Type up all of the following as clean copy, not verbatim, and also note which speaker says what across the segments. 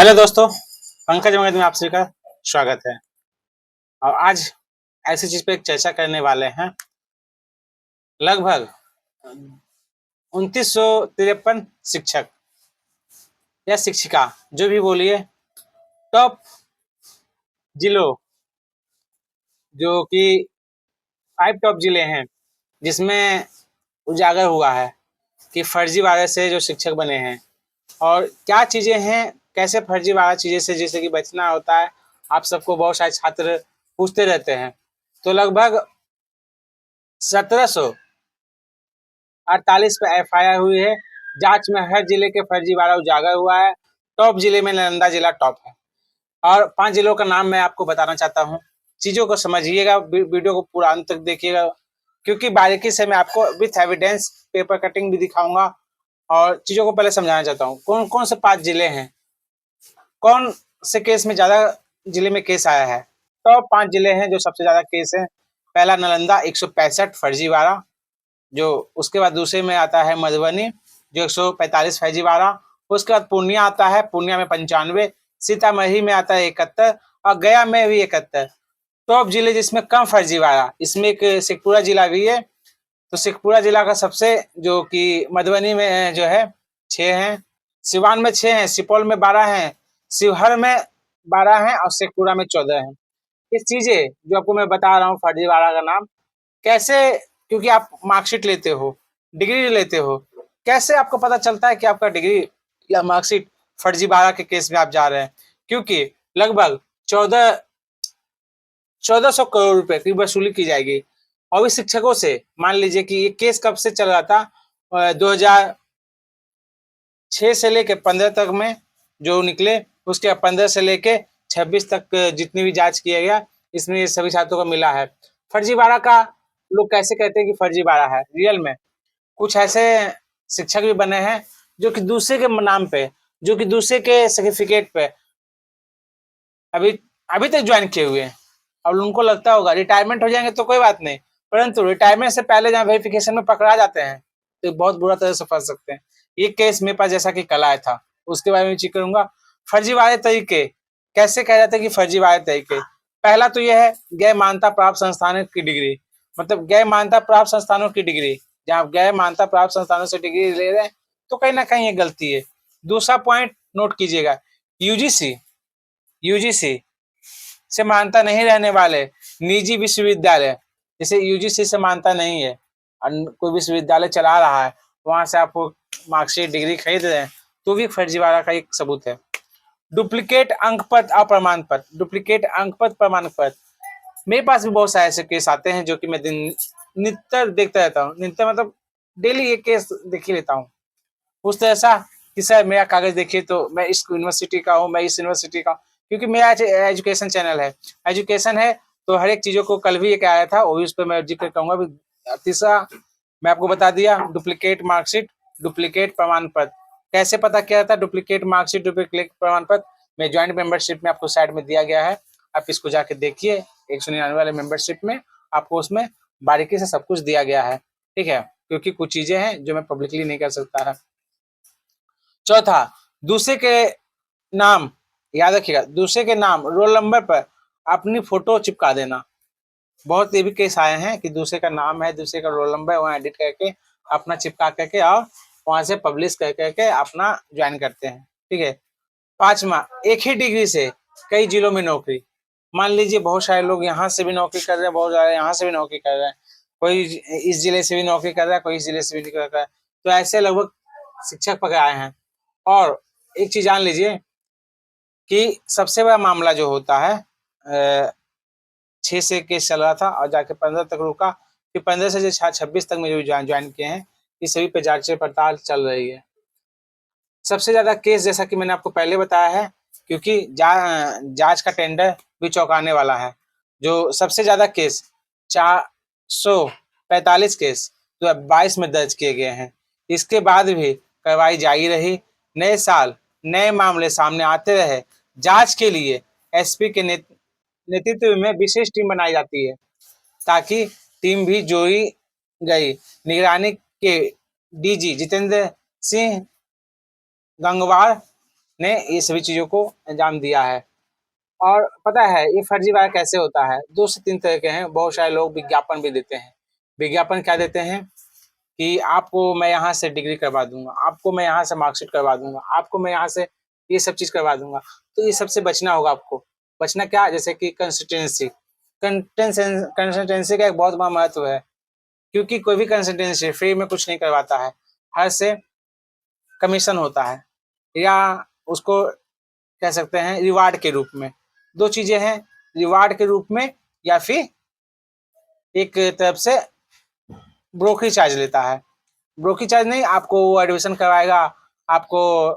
Speaker 1: Hello दोस्तों, पंकज मगध में आप सभी का स्वागत है। और आज ऐसी चीज पे एक चर्चा करने वाले हैं। लगभग 2953 शिक्षक या शिक्षिका, जो भी बोलिए, टॉप जिलों, जो कि 5 टॉप जिले हैं, जिसमें उजागर हुआ है कि फर्जीवाड़े से जो शिक्षक बने हैं और क्या चीजें हैं, कैसे फर्जीवाड़ा चीजें से जैसे कि बचना होता है। आप सबको बहुत सारे छात्र पूछते रहते हैं। तो लगभग 1748 पे FIR हुई है। जांच में हर जिले के फर्जीवाड़ा उजागर हुआ है। टॉप जिले में नालंदा जिला टॉप है। और 5 जिलों का नाम मैं आपको बताना चाहता हूँ। चीजों को समझिएगा, वीडियो को पूरा अंत तक देखिएगा, क्योंकि बारीकी से मैं आपको विथ एविडेंस पेपर कटिंग भी दिखाऊंगा। और चीजों को पहले समझाना चाहता हूँ, कौन कौन से 5 जिले हैं, कौन से केस में ज्यादा जिले में केस आया है। टॉप 5 जिले हैं जो सबसे ज्यादा केस है। पहला नालंदा 165 फर्जीवाड़ा, जो उसके बाद दूसरे में आता है मधुबनी जो 145 फर्जीवाड़ा। उसके बाद पूर्णिया आता है, पूर्णिया में 95। सीतामढ़ी में आता है 71 और गया में भी 71। टॉप जिले जिसमें कम फर्जीवाड़ा, इसमें एक शेखपुरा जिला भी है। तो शेखपुरा जिला का सबसे, जो कि मधुबनी में जो है 6 हैं, सिवान में 6 हैं, सुपौल में 12 हैं, शिवहर में 12 हैं और शेखपुरा में 14 हैं। ये चीजें जो आपको मैं बता रहा हूँ फर्जीवाड़ा का नाम कैसे, क्योंकि आप मार्कशीट लेते हो, डिग्री लेते हो, कैसे आपको पता चलता है कि आपका डिग्री या मार्कशीट फर्जीवाड़ा के केस में आप जा रहे हैं। क्योंकि लगभग 1400 करोड़ रुपए की वसूली की जाएगी। और इस शिक्षकों से मान लीजिए कि ये केस कब से चल रहा था, 2006 से लेके 15 तक में जो निकले, उसके 15 से लेके 26 तक जितनी भी जांच किया गया, इसमें ये सभी छात्रों को मिला है। फर्जीवाड़ा का लोग कैसे कहते हैं कि फर्जीवाड़ा है, रियल में कुछ ऐसे शिक्षक भी बने हैं जो कि दूसरे के नाम पे, जो कि दूसरे के सर्टिफिकेट पे अभी अभी तक ज्वाइन किए हुए हैं। और उनको लगता होगा रिटायरमेंट हो जाएंगे तो कोई बात नहीं, परंतु रिटायरमेंट से पहले जहाँ वेरिफिकेशन में पकड़ा जाते हैं तो बहुत बुरा तरह से फंस सकते हैं। ये केस मेरे पास जैसा कि कल आया था, उसके बारे में चेक करूंगा। फर्जीवाड़े तरीके कैसे कह जाते हैं कि फर्जीवाड़े तरीके, पहला तो यह है गैर मान्यता प्राप्त संस्थानों की डिग्री, मतलब गैर मान्यता प्राप्त संस्थानों की डिग्री, जहाँ आप गैर मान्यता प्राप्त संस्थानों से डिग्री ले रहे हैं तो कहीं ना कहीं ये गलती है। दूसरा पॉइंट नोट कीजिएगा, यूजीसी यूजीसी से मान्यता नहीं रहने वाले निजी विश्वविद्यालय, जैसे यूजीसी से मान्यता नहीं है और कोई विश्वविद्यालय चला रहा है, वहां से आपको मार्कशीट डिग्री खरीद रहे हैं, तो भी फर्जीवाड़ा का एक सबूत है। डुप्लीकेट अंक पत्र और प्रमाण पत्र, डुप्लीकेट अंक पत्र प्रमाण पत्र, मेरे पास भी बहुत सारे ऐसे केस आते हैं जो कि मैं दिन नित्य देखता रहता हूँ। नित्य मतलब डेली एक केस देख ही लेता हूँ। उस तरह ऐसा कि सर मेरा कागज देखिए तो मैं इस यूनिवर्सिटी का हूँ, मैं इस यूनिवर्सिटी का, क्योंकि मेरा एजुकेशन चैनल है, एजुकेशन है, तो हर एक चीजों को कल भी एक आया था, वो भी उस पर मैं जिक्र कहूंगा। तीसरा मैं आपको बता दिया, डुप्लीकेट मार्कशीट, डुप्लीकेट प्रमाण पत्र कैसे पता किया था। डुप्लीकेट मार्कशीट, डुप्लीकेट प्रमाण पत्र में ज्वाइंट मेंबरशिप में आपको साइड में दिया गया है, आप इसको जाके देखिए। 199 वाले मेंबरशिप में आपको उसमें बारीकी से सब कुछ दिया गया है, ठीक है, क्योंकि कुछ चीजें हैं जो मैं पब्लिकली नहीं कर सकता है। चौथा, दूसरे के नाम, याद रखिएगा, दूसरे के नाम रोल नंबर पर अपनी फोटो चिपका देना। बहुत ये भी केस आए हैं कि दूसरे का नाम है, दूसरे का रोल नंबर है, वहाँ एडिट करके अपना चिपका करके और वहां से पब्लिश कर करके अपना ज्वाइन करते हैं, ठीक है। पांचवा, एक ही डिग्री से कई जिलों में नौकरी। मान लीजिए बहुत सारे लोग यहाँ से भी नौकरी कर रहे हैं, बहुत सारे यहाँ से भी नौकरी कर रहे हैं, कोई इस जिले से भी नौकरी कर रहा है, कोई इस जिले से भी कर रहा है, तो ऐसे लगभग शिक्षक पकड़ाए हैं। और एक चीज जान लीजिए कि सबसे बड़ा मामला जो होता है, 6 से केस चल रहा था और जाके 15 तक रुका, फिर 15 से जो 26 तक में जो ज्वाइन किए हैं, इस सभी पे जांच पड़ताल चल रही है। सबसे ज्यादा केस जैसा कि मैंने आपको पहले बताया है, क्योंकि जांच का टेंडर भी चौंकाने वाला है। जो सबसे ज्यादा केस 445 केस 2022 में दर्ज किए गए हैं। इसके बाद भी कार्रवाई जारी रही। नए साल नए मामले सामने आते रहे। जांच के लिए एसपी के नेतृत्व में विशेष टीम बनाई जाती है, ताकि टीम भी जोड़ी गई। निगरानी के डीजी जितेंद्र सिंह गंगवार ने ये सभी चीज़ों को अंजाम दिया है। और पता है ये फर्जीवाड़ा कैसे होता है? 2 से 3 तरह के हैं। बहुत सारे लोग विज्ञापन भी देते हैं। विज्ञापन क्या देते हैं कि आपको मैं यहाँ से डिग्री करवा दूँगा, आपको मैं यहाँ से मार्कशीट करवा दूँगा, आपको मैं यहाँ से ये सब चीज़ करवा दूँगा। तो ये सबसे बचना होगा आपको। बचना क्या? जैसे कि कंसिस्टेंसी का एक बहुत बड़ा महत्व है, क्योंकि कोई भी कंसिस्टेंसी फ्री में कुछ नहीं करवाता है। हर से कमीशन होता है या उसको कह सकते हैं रिवार्ड के रूप में। 2 चीज़ें हैं, रिवार्ड के रूप में या फिर एक तरफ से ब्रोकरेज चार्ज लेता है। ब्रोकरेज चार्ज नहीं, आपको वो एडमिशन करवाएगा, आपको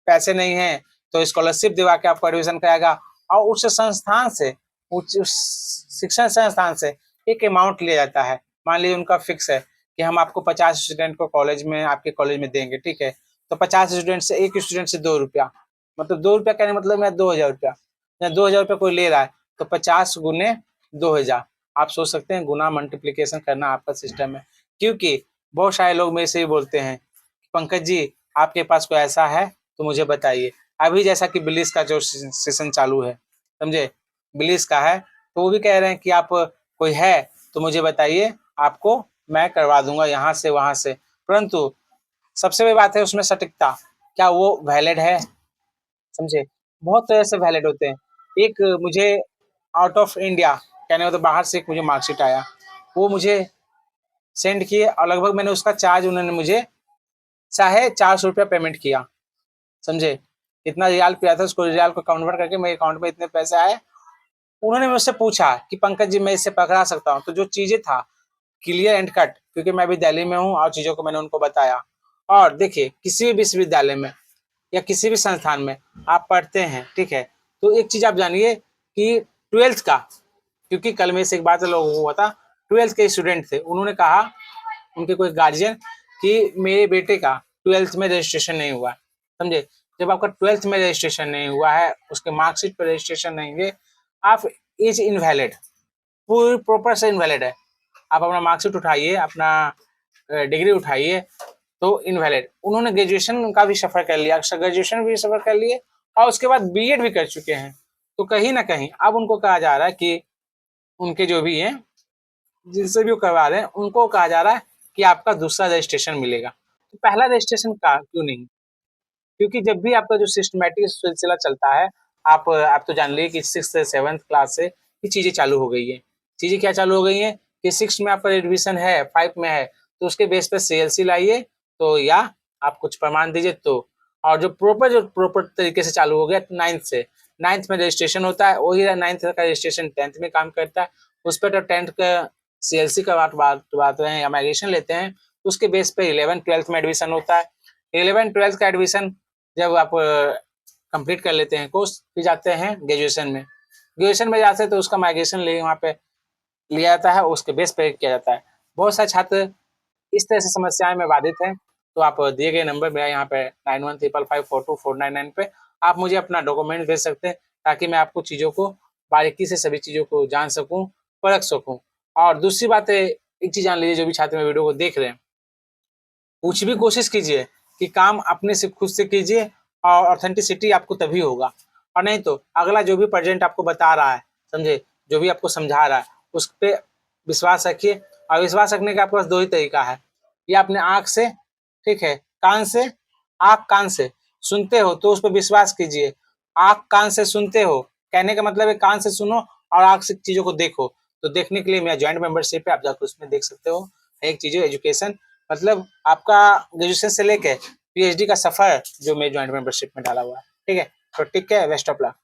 Speaker 1: पैसे नहीं हैं तो स्कॉलरशिप दिवा के आपको एडमिशन कराएगा और उस संस्थान से, उस शिक्षण संस्थान से एक अमाउंट लिया जाता है। मान लीजिए उनका फिक्स है कि हम आपको 50 स्टूडेंट को कॉलेज में, आपके कॉलेज में देंगे, ठीक है? तो 50 स्टूडेंट से एक स्टूडेंट से 2 रुपया, मतलब 2 रुपया कहने मतलब मैं 2000 रुपया, या 2000 रुपया कोई ले रहा है तो 50 गुने 2000। आप सोच सकते हैं गुना मल्टीप्लिकेशन करना आपका सिस्टम है। क्योंकि बहुत सारे लोग मेरे से ही बोलते हैं, पंकज जी आपके पास कोई ऐसा है तो मुझे बताइए। अभी जैसा कि बिलीस का जो सेशन चालू है, समझे? बिलीस का है तो वो भी कह रहे हैं कि आप कोई है तो मुझे बताइए, आपको मैं करवा दूंगा यहाँ से वहां से। परंतु सबसे बड़ी बात है उसमें सटीकता, क्या वो वैलिड है? समझे? बहुत तरह से वैलिड होते हैं। एक मुझे आउट ऑफ इंडिया, कहने मतलब बाहर से एक मुझे मार्कशीट आया, वो मुझे सेंड किए और लगभग मैंने उसका चार्ज, उन्होंने मुझे 450 रुपया पेमेंट किया, समझे? इतना रियाल पिया था, उसको रियाल को कन्वर्ट करके मेरे अकाउंट में इतने पैसे आए। उन्होंने मुझसे पूछा कि पंकज जी मैं इसे पकड़ा सकता हूँ? तो जो चीजें था क्लियर एंड कट, क्योंकि मैं अभी दिल्ली में हूँ और चीजों को मैंने उनको बताया। और देखिए किसी भी विश्वविद्यालय में या किसी भी संस्थान में आप पढ़ते हैं, ठीक है? तो एक चीज आप जानिए कि 12th का, क्योंकि कल में से एक बात लोग हुआ था, 12th के स्टूडेंट थे, उन्होंने कहा उनके कोई गार्जियन कि मेरे बेटे का 12th में रजिस्ट्रेशन नहीं हुआ, समझे? जब आपका 12th में रजिस्ट्रेशन नहीं हुआ है, उसके मार्कशीट पर रजिस्ट्रेशन नहीं है, आप इज इनवैलिड, पूरी प्रॉपर से इनवैलिड है। आप अपना मार्कशीट उठाइए, अपना डिग्री उठाइए तो इनवैलिड। उन्होंने ग्रेजुएशन का भी सफर कर लिया, ग्रेजुएशन भी सफर कर लिए और उसके बाद बीएड भी कर चुके हैं। तो कहीं ना कहीं अब उनको कहा जा रहा है कि उनके जो भी हैं, जिनसे भी वो करवा रहे हैं, उनको कहा जा रहा है कि आपका दूसरा रजिस्ट्रेशन मिलेगा। तो पहला रजिस्ट्रेशन का क्यों नहीं? क्योंकि जब भी आपका जो सिस्टमैटिक सिलसिला चलता है, आप तो जान लीजिए कि 6th से 7th क्लास से ये चीजें चालू हो गई है। चीजें क्या चालू हो गई हैं कि 6 में आपका एडमिशन है, 5 में है, तो उसके बेस पे सीएलसी लाइए, तो या आप कुछ प्रमाण दीजिए तो। और जो प्रॉपर तरीके से चालू हो गया 9th से, 9th में रजिस्ट्रेशन होता है, वही 9th का रजिस्ट्रेशन 10th में काम करता है। उस पर तो 10th का सीएलसी का बात रहे हैं या माइग्रेशन लेते हैं, उसके बेस पे 11th 12th में एडमिशन होता है। 11th 12th का एडमिशन जब आप कंप्लीट कर लेते हैं कोर्स, फिर जाते हैं ग्रेजुएशन में। ग्रेजुएशन में जाते हैं तो उसका माइग्रेशन ले वहाँ पे लिया जाता है, उसके बेस पे किया जाता है। बहुत सारे छात्र इस तरह से समस्याएं में बाधित हैं। तो आप दिए गए नंबर मेरा यहाँ पे 9155542499 पे आप मुझे अपना डॉक्यूमेंट भेज सकते हैं, ताकि मैं आपको चीज़ों को बारीकी से सभी चीज़ों को जान सकूँ, परख सकूँ। और दूसरी बात है, एक चीज़ जान लीजिए, जो भी छात्र मेरे वीडियो को देख रहे हैं, कुछ भी कोशिश कीजिए कि काम अपने से खुद से कीजिए और ऑथेंटिसिटी आपको तभी होगा। और नहीं तो अगला जो भी प्रेजेंट आपको बता रहा है, समझे, जो भी आपको समझा रहा है, उस पर विश्वास रखिए। और विश्वास रखने का आपके पास 2 ही तरीका है, या अपने आँख से, ठीक है, कान से, आँख कान से सुनते हो तो उस पर विश्वास कीजिए। आँख कान से सुनते हो, कहने का मतलब है कान से सुनो और आँख से चीज़ों को देखो। तो देखने के लिए मेरा जॉइंट मेंबरशिप है, आप जाकर उसमें देख सकते हो। एक चीज़ एजुकेशन, मतलब आपका ग्रेजुएशन से लेके पीएचडी का सफर जो मेरे जॉइंट मेंबरशिप में डाला हुआ है, ठीक है? तो ठीक है, बेस्ट ऑफ लक।